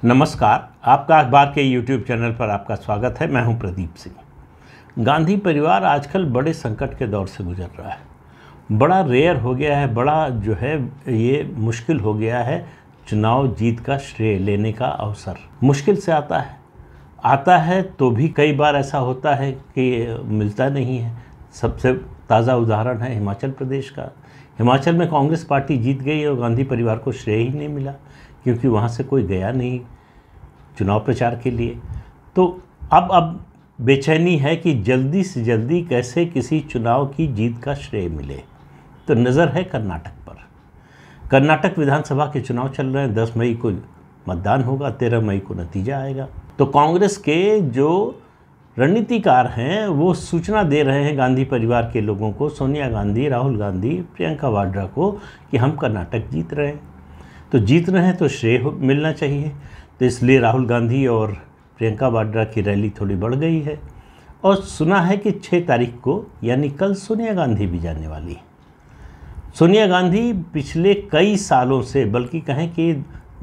नमस्कार, आपका अखबार के YouTube चैनल पर आपका स्वागत है। मैं हूं प्रदीप सिंह। गांधी परिवार आजकल बड़े संकट के दौर से गुजर रहा है। बड़ा रेयर हो गया है, बड़ा जो है ये मुश्किल हो गया है चुनाव जीत का श्रेय लेने का अवसर। मुश्किल से आता है तो भी कई बार ऐसा होता है कि मिलता नहीं है। सबसे ताज़ा उदाहरण है हिमाचल प्रदेश का। हिमाचल में कांग्रेस पार्टी जीत गई और गांधी परिवार को श्रेय ही नहीं मिला, क्योंकि वहाँ से कोई गया नहीं चुनाव प्रचार के लिए। तो अब बेचैनी है कि जल्दी से जल्दी कैसे किसी चुनाव की जीत का श्रेय मिले। तो नज़र है कर्नाटक पर। कर्नाटक विधानसभा के चुनाव चल रहे हैं। 10 मई को मतदान होगा, 13 मई को नतीजा आएगा। तो कांग्रेस के जो रणनीतिकार हैं वो सूचना दे रहे हैं गांधी परिवार के लोगों को, सोनिया गांधी, राहुल गांधी, प्रियंका वाड्रा को, कि हम कर्नाटक जीत रहे हैं। तो जीत रहे हैं तो श्रेय मिलना चाहिए। तो इसलिए राहुल गांधी और प्रियंका वाड्रा की रैली थोड़ी बढ़ गई है। और सुना है कि 6 तारीख को यानी कल सोनिया गांधी भी जाने वाली है। सोनिया गांधी पिछले कई सालों से, बल्कि कहें कि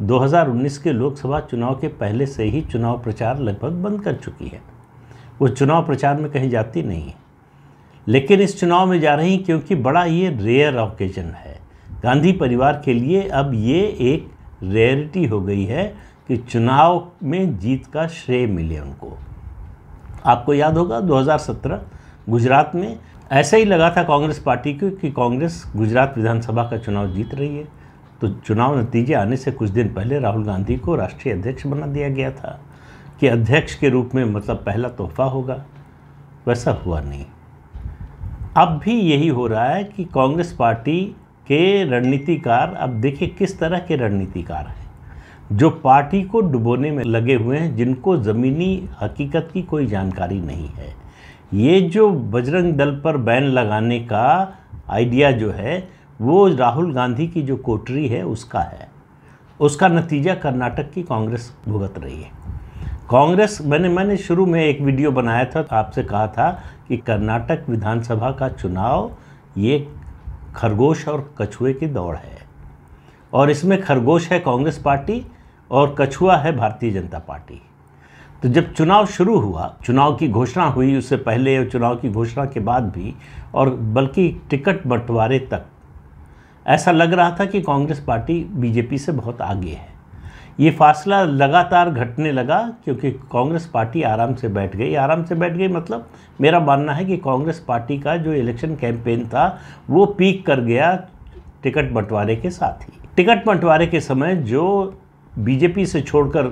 2019 के लोकसभा चुनाव के पहले से ही चुनाव प्रचार लगभग बंद कर चुकी है। वो चुनाव प्रचार में कहीं जाती नहीं है, लेकिन इस चुनाव में जा रही क्योंकि बड़ा ये रेयर ऑकेजन है गांधी परिवार के लिए। अब ये एक रेयरिटी हो गई है कि चुनाव में जीत का श्रेय मिले उनको। आपको याद होगा 2017 गुजरात में ऐसा ही लगा था कांग्रेस पार्टी को कि कांग्रेस गुजरात विधानसभा का चुनाव जीत रही है। तो चुनाव नतीजे आने से कुछ दिन पहले राहुल गांधी को राष्ट्रीय अध्यक्ष बना दिया गया था कि अध्यक्ष के रूप में मतलब पहला तोहफा होगा। वैसा हुआ नहीं। अब भी यही हो रहा है कि कांग्रेस पार्टी के रणनीतिकार, अब देखिए किस तरह के रणनीतिकार हैं जो पार्टी को डुबोने में लगे हुए हैं, जिनको ज़मीनी हकीकत की कोई जानकारी नहीं है। ये जो बजरंग दल पर बैन लगाने का आइडिया जो है वो राहुल गांधी की जो कोटरी है उसका है। उसका नतीजा कर्नाटक की कांग्रेस भुगत रही है। कांग्रेस, मैंने शुरू में एक वीडियो बनाया था, आपसे कहा था कि कर्नाटक विधानसभा का चुनाव ये खरगोश और कछुए की दौड़ है। और इसमें खरगोश है कांग्रेस पार्टी और कछुआ है भारतीय जनता पार्टी। तो जब चुनाव शुरू हुआ, चुनाव की घोषणा हुई, उससे पहले और चुनाव की घोषणा के बाद भी, और बल्कि टिकट बंटवारे तक ऐसा लग रहा था कि कांग्रेस पार्टी बीजेपी से बहुत आगे है। ये फासला लगातार घटने लगा क्योंकि कांग्रेस पार्टी आराम से बैठ गई मतलब मेरा मानना है कि कांग्रेस पार्टी का जो इलेक्शन कैंपेन था वो पीक कर गया टिकट बंटवारे के साथ ही। टिकट बंटवारे के समय जो बीजेपी से छोड़कर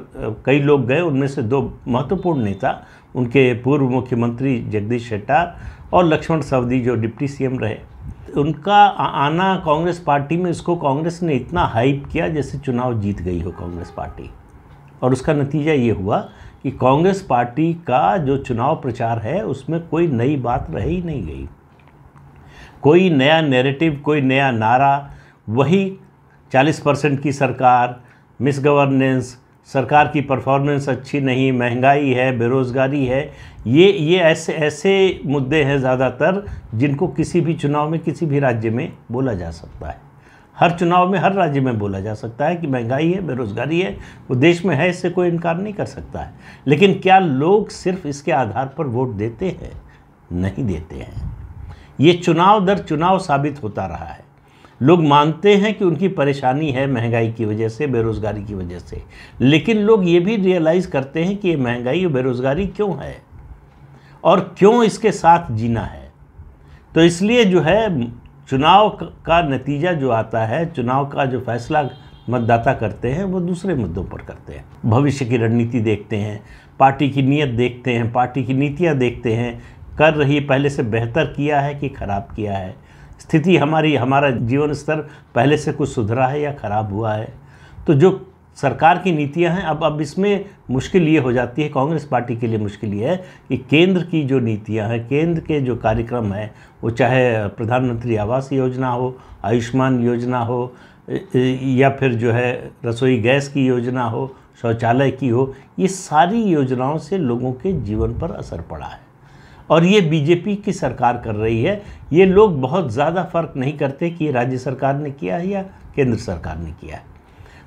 कई लोग गए, उनमें से 2 महत्वपूर्ण नेता, उनके पूर्व मुख्यमंत्री जगदीश शेट्टार और लक्ष्मण सवदी जो डिप्टी सीएम रहे, उनका आना कांग्रेस पार्टी में, इसको कांग्रेस ने इतना हाइप किया जैसे चुनाव जीत गई हो कांग्रेस पार्टी। और उसका नतीजा ये हुआ कि कांग्रेस पार्टी का जो चुनाव प्रचार है उसमें कोई नई बात रह ही नहीं गई, कोई नया नैरेटिव, कोई नया नारा। वही 40% की सरकार, मिस गवर्नेंस, सरकार की परफॉर्मेंस अच्छी नहीं, महंगाई है, बेरोज़गारी है, ये ऐसे मुद्दे हैं ज़्यादातर जिनको किसी भी चुनाव में किसी भी राज्य में बोला जा सकता है। हर चुनाव में हर राज्य में बोला जा सकता है कि महंगाई है, बेरोज़गारी है, वो देश में है, इससे कोई इनकार नहीं कर सकता है। लेकिन क्या लोग सिर्फ इसके आधार पर वोट देते हैं? नहीं देते हैं। ये चुनाव दर चुनाव साबित होता रहा है। लोग मानते हैं कि उनकी परेशानी है महंगाई की वजह से, बेरोज़गारी की वजह से, लेकिन लोग ये भी रियलाइज़ करते हैं कि ये महंगाई और बेरोज़गारी क्यों है और क्यों इसके साथ जीना है। तो इसलिए जो है चुनाव का नतीजा जो आता है, चुनाव का जो फैसला मतदाता करते हैं वो दूसरे मुद्दों पर करते हैं। भविष्य की रणनीति देखते हैं, पार्टी की नीयत देखते हैं, पार्टी की नीतियाँ देखते हैं, कर रही पहले से बेहतर किया है कि ख़राब किया है, स्थिति हमारा जीवन स्तर पहले से कुछ सुधरा है या ख़राब हुआ है। तो जो सरकार की नीतियां हैं, अब इसमें मुश्किल ये हो जाती है, कांग्रेस पार्टी के लिए मुश्किल ये है कि केंद्र की जो नीतियां हैं, केंद्र के जो कार्यक्रम हैं, वो चाहे प्रधानमंत्री आवास योजना हो, आयुष्मान योजना हो, या फिर जो है रसोई गैस की योजना हो, शौचालय की हो, ये सारी योजनाओं से लोगों के जीवन पर असर पड़ा है। और ये बीजेपी की सरकार कर रही है। ये लोग बहुत ज़्यादा फ़र्क नहीं करते कि ये राज्य सरकार ने किया है या केंद्र सरकार ने किया है।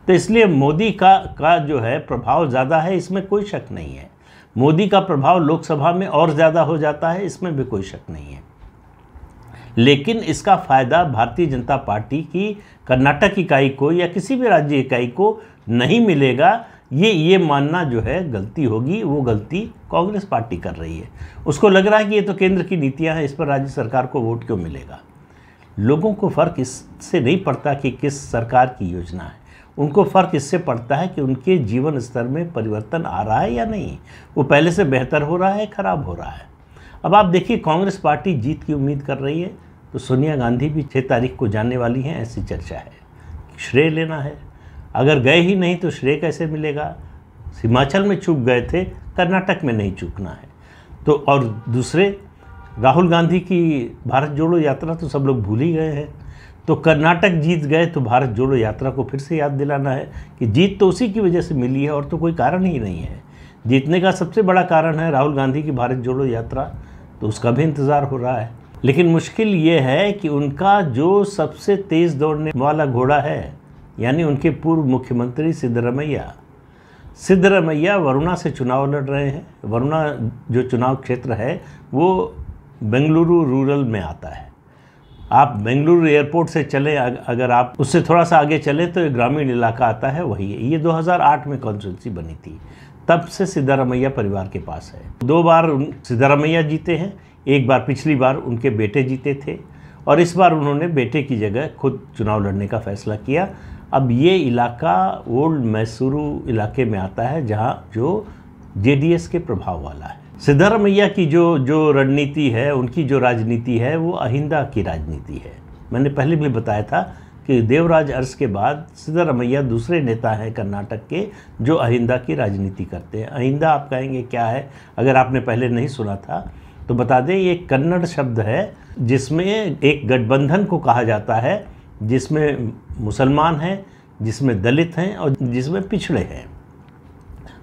तो इसलिए मोदी का जो है प्रभाव ज़्यादा है, इसमें कोई शक नहीं है। मोदी का प्रभाव लोकसभा में और ज़्यादा हो जाता है, इसमें भी कोई शक नहीं है। लेकिन इसका फ़ायदा भारतीय जनता पार्टी की कर्नाटक इकाई को या किसी भी राज्य इकाई को नहीं मिलेगा, ये मानना जो है गलती होगी। वो गलती कांग्रेस पार्टी कर रही है। उसको लग रहा है कि ये तो केंद्र की नीतियां हैं, इस पर राज्य सरकार को वोट क्यों मिलेगा। लोगों को फ़र्क इससे नहीं पड़ता कि किस सरकार की योजना है, उनको फ़र्क इससे पड़ता है कि उनके जीवन स्तर में परिवर्तन आ रहा है या नहीं, वो पहले से बेहतर हो रहा है, ख़राब हो रहा है। अब आप देखिए, कांग्रेस पार्टी जीत की उम्मीद कर रही है, तो सोनिया गांधी भी 6 तारीख को जाने वाली हैं, ऐसी चर्चा है। श्रेय लेना है, अगर गए ही नहीं तो श्रेय कैसे मिलेगा। हिमाचल में चूक गए थे, कर्नाटक में नहीं चूकना है। तो और दूसरे, राहुल गांधी की भारत जोड़ो यात्रा तो सब लोग भूल ही गए हैं। तो कर्नाटक जीत गए तो भारत जोड़ो यात्रा को फिर से याद दिलाना है कि जीत तो उसी की वजह से मिली है, और तो कोई कारण ही नहीं है। जीतने का सबसे बड़ा कारण है राहुल गांधी की भारत जोड़ो यात्रा, तो उसका भी इंतज़ार हो रहा है। लेकिन मुश्किल ये है कि उनका जो सबसे तेज़ दौड़ने वाला घोड़ा है, यानी उनके पूर्व मुख्यमंत्री सिद्धरमैया वरुणा से चुनाव लड़ रहे हैं। वरुणा जो चुनाव क्षेत्र है वो बेंगलुरु रूरल में आता है। आप बेंगलुरु एयरपोर्ट से चले, अगर आप उससे थोड़ा सा आगे चले तो एक ग्रामीण इलाका आता है, वही है। ये 2008 में कॉन्स्टिट्यूंसी बनी थी, तब से सिद्धरमैया परिवार के पास है। 2 बार सिद्धरमैया जीते हैं, एक बार पिछली बार उनके बेटे जीते थे, और इस बार उन्होंने बेटे की जगह खुद चुनाव लड़ने का फैसला किया। अब ये इलाका ओल्ड मैसूरू इलाके में आता है, जहाँ जो जेडीएस के प्रभाव वाला है। सिद्धरमैया की जो रणनीति है, उनकी जो राजनीति है, वो अहिंदा की राजनीति है। मैंने पहले भी बताया था कि देवराज अरस के बाद सिद्धरमैया दूसरे नेता हैं कर्नाटक के जो अहिंदा की राजनीति करते हैं। अहिंदा आप कहेंगे क्या है, अगर आपने पहले नहीं सुना था तो बता दें, ये कन्नड़ शब्द है जिसमें एक गठबंधन को कहा जाता है, जिसमें मुसलमान हैं, जिसमें दलित हैं और जिसमें पिछड़े हैं।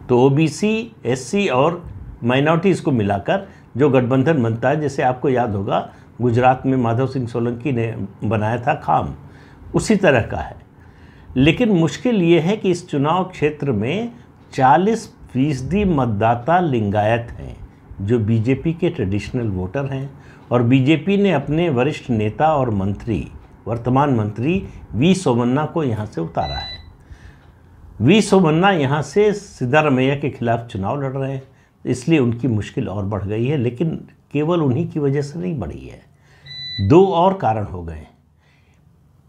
तो ओबीसी, एससी और माइनॉरिटीज़ को मिलाकर जो गठबंधन बनता है, जैसे आपको याद होगा गुजरात में माधव सिंह सोलंकी ने बनाया था खाम, उसी तरह का है। लेकिन मुश्किल ये है कि इस चुनाव क्षेत्र में 40% मतदाता लिंगायत हैं, जो बीजेपी के ट्रेडिशनल वोटर हैं, और बीजेपी ने अपने वरिष्ठ नेता और वर्तमान मंत्री वी सोमन्ना को यहाँ से उतारा है। वी सोमन्ना यहाँ से सिद्धरमैया के खिलाफ चुनाव लड़ रहे हैं, इसलिए उनकी मुश्किल और बढ़ गई है। लेकिन केवल उन्हीं की वजह से नहीं बढ़ी है, 2 और कारण हो गए।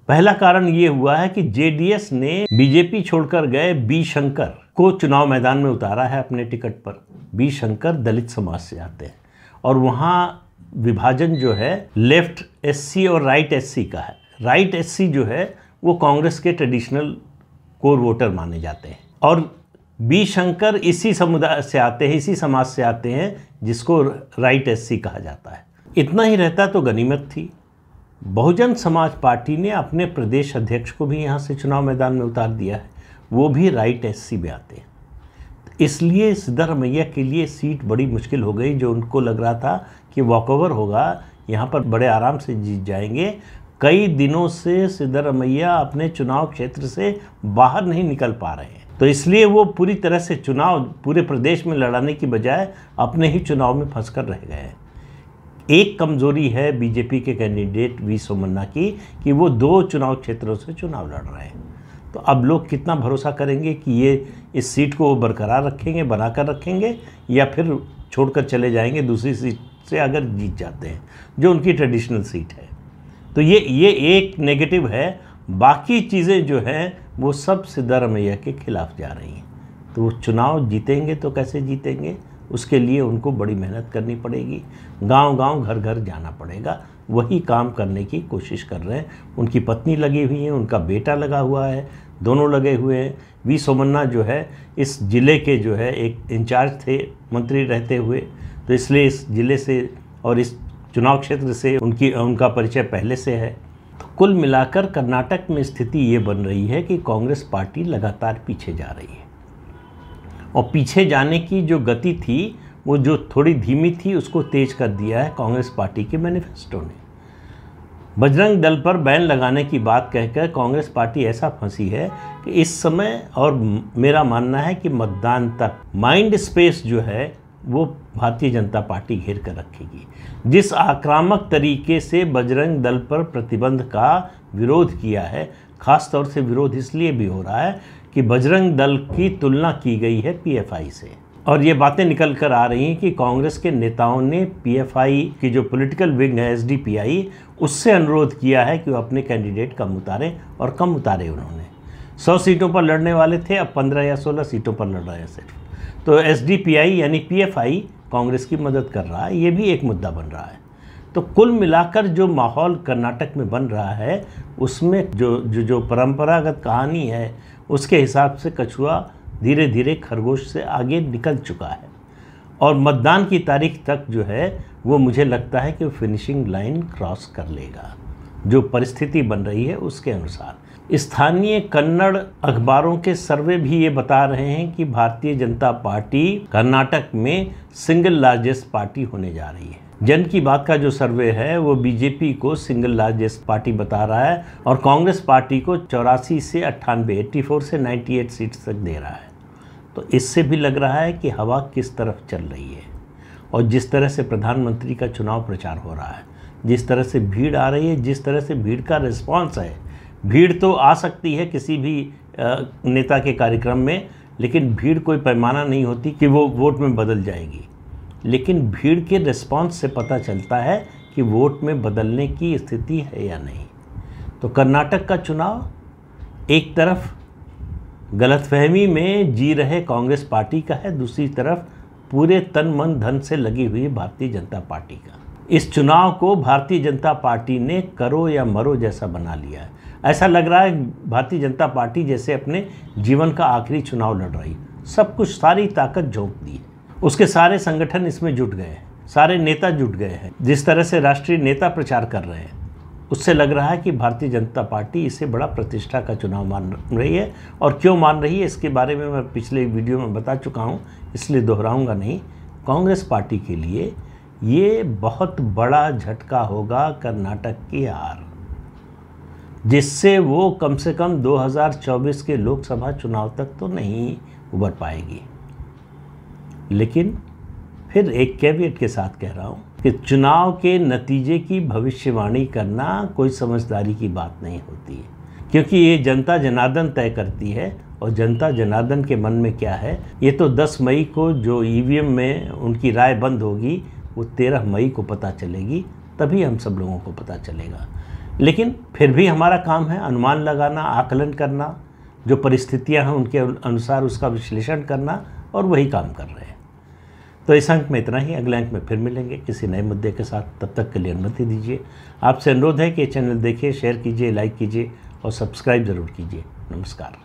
पहला कारण ये हुआ है कि जेडीएस ने बीजेपी छोड़कर गए बी शंकर को चुनाव मैदान में उतारा है अपने टिकट पर। बी शंकर दलित समाज से आते हैं, और वहाँ विभाजन जो है लेफ्ट एससी और राइट एससी का है। राइट एससी जो है वो कांग्रेस के ट्रेडिशनल कोर वोटर माने जाते हैं, और बी शंकर इसी समुदाय से आते हैं, इसी समाज से आते हैं जिसको राइट एससी कहा जाता है। इतना ही रहता तो गनीमत थी। बहुजन समाज पार्टी ने अपने प्रदेश अध्यक्ष को भी यहाँ से चुनाव मैदान में उतार दिया है, वो भी राइट एससी में आते हैं। इसलिए सिद्धरमैया के लिए सीट बड़ी मुश्किल हो गई। जो उनको लग रहा था कि वॉकओवर होगा, यहाँ पर बड़े आराम से जीत जाएंगे। कई दिनों से सिद्धरमैया अपने चुनाव क्षेत्र से बाहर नहीं निकल पा रहे हैं, तो इसलिए वो पूरी तरह से चुनाव पूरे प्रदेश में लड़ाने की बजाय अपने ही चुनाव में फंसकर रह गए हैं। एक कमजोरी है बीजेपी के कैंडिडेट वी सोमन्ना की कि वो 2 चुनाव क्षेत्रों से चुनाव लड़ रहे हैं। तो अब लोग कितना भरोसा करेंगे कि ये इस सीट को बरकरार रखेंगे, बनाकर रखेंगे, या फिर छोड़कर चले जाएंगे दूसरी सीट से अगर जीत जाते हैं, जो उनकी ट्रेडिशनल सीट है। तो ये एक नेगेटिव है। बाकी चीज़ें जो हैं वो सब सिद्धरमैया के खिलाफ जा रही हैं। तो वो चुनाव जीतेंगे तो कैसे जीतेंगे, उसके लिए उनको बड़ी मेहनत करनी पड़ेगी, गांव-गांव, घर-घर जाना पड़ेगा। वही काम करने की कोशिश कर रहे हैं। उनकी पत्नी लगी हुई है, उनका बेटा लगा हुआ है, दोनों लगे हुए हैं। वी सोमन्ना जो है इस ज़िले के जो है एक इंचार्ज थे मंत्री रहते हुए, तो इसलिए इस ज़िले से और इस चुनाव क्षेत्र से उनका परिचय पहले से है। तो कुल मिलाकर कर्नाटक में स्थिति ये बन रही है कि कांग्रेस पार्टी लगातार पीछे जा रही है, और पीछे जाने की जो गति थी वो जो थोड़ी धीमी थी उसको तेज कर दिया है कांग्रेस पार्टी के मैनिफेस्टो ने। बजरंग दल पर बैन लगाने की बात कहकर कांग्रेस पार्टी ऐसा फंसी है कि इस समय, और मेरा मानना है कि मतदान तक, माइंड स्पेस जो है वो भारतीय जनता पार्टी घेर कर रखेगी। जिस आक्रामक तरीके से बजरंग दल पर प्रतिबंध का विरोध किया है, ख़ास तौर से विरोध इसलिए भी हो रहा है कि बजरंग दल की तुलना की गई है पीएफआई से, और ये बातें निकल कर आ रही हैं कि कांग्रेस के नेताओं ने पीएफआई की जो पॉलिटिकल विंग है एसडीपीआई, उससे अनुरोध किया है कि वो अपने कैंडिडेट कम उतारें, और कम उतारे उन्होंने। 100 सीटों पर लड़ने वाले थे, अब 15 या 16 सीटों पर लड़ रहे हैं सिर्फ। तो एसडीपीआई यानी पीएफआई कांग्रेस की मदद कर रहा है, ये भी एक मुद्दा बन रहा है। तो कुल मिलाकर जो माहौल कर्नाटक में बन रहा है, उसमें जो परंपरागत कहानी है, उसके हिसाब से कछुआ धीरे धीरे खरगोश से आगे निकल चुका है, और मतदान की तारीख तक जो है वो मुझे लगता है कि वो फिनिशिंग लाइन क्रॉस कर लेगा, जो परिस्थिति बन रही है उसके अनुसार। स्थानीय कन्नड़ अखबारों के सर्वे भी ये बता रहे हैं कि भारतीय जनता पार्टी कर्नाटक में सिंगल लार्जेस्ट पार्टी होने जा रही है। जन की बात का जो सर्वे है वो बीजेपी को सिंगल लार्जेस्ट पार्टी बता रहा है, और कांग्रेस पार्टी को 84 से 98, 84 से 98 सीट्स तक दे रहा है। तो इससे भी लग रहा है कि हवा किस तरफ चल रही है, और जिस तरह से प्रधानमंत्री का चुनाव प्रचार हो रहा है, जिस तरह से भीड़ आ रही है, जिस तरह से भीड़ का रिस्पांस है। भीड़ तो आ सकती है किसी भी नेता के कार्यक्रम में, लेकिन भीड़ कोई पैमाना नहीं होती कि वो वोट में बदल जाएगी। लेकिन भीड़ के रिस्पांस से पता चलता है कि वोट में बदलने की स्थिति है या नहीं। तो कर्नाटक का चुनाव एक तरफ गलतफहमी में जी रहे कांग्रेस पार्टी का है, दूसरी तरफ पूरे तन मन धन से लगी हुई भारतीय जनता पार्टी का। इस चुनाव को भारतीय जनता पार्टी ने करो या मरो जैसा बना लिया है। ऐसा लग रहा है भारतीय जनता पार्टी जैसे अपने जीवन का आखिरी चुनाव लड़ रही, सब कुछ, सारी ताकत झोंक दी है। उसके सारे संगठन इसमें जुट गए हैं, सारे नेता जुट गए हैं। जिस तरह से राष्ट्रीय नेता प्रचार कर रहे हैं, उससे लग रहा है कि भारतीय जनता पार्टी इसे बड़ा प्रतिष्ठा का चुनाव मान रही है। और क्यों मान रही है इसके बारे में मैं पिछले वीडियो में बता चुका हूँ, इसलिए दोहराऊंगा नहीं। कांग्रेस पार्टी के लिए ये बहुत बड़ा झटका होगा कर्नाटक की हार, जिससे वो कम से कम 2024 के लोकसभा चुनाव तक तो नहीं उबर पाएगी। लेकिन फिर एक कैविएट के साथ कह रहा हूँ कि चुनाव के नतीजे की भविष्यवाणी करना कोई समझदारी की बात नहीं होती है, क्योंकि ये जनता जनार्दन तय करती है, और जनता जनार्दन के मन में क्या है ये तो 10 मई को जो ईवीएम में उनकी राय बंद होगी, वो 13 मई को पता चलेगी, तभी हम सब लोगों को पता चलेगा। लेकिन फिर भी हमारा काम है अनुमान लगाना, आकलन करना, जो परिस्थितियां हैं उनके अनुसार उसका विश्लेषण करना, और वही काम कर रहे हैं। तो इस अंक में इतना ही। अगले अंक में फिर मिलेंगे किसी नए मुद्दे के साथ। तब तक के लिए अनुमति दीजिए। आपसे अनुरोध है कि चैनल देखिए, शेयर कीजिए, लाइक कीजिए और सब्सक्राइब ज़रूर कीजिए। नमस्कार।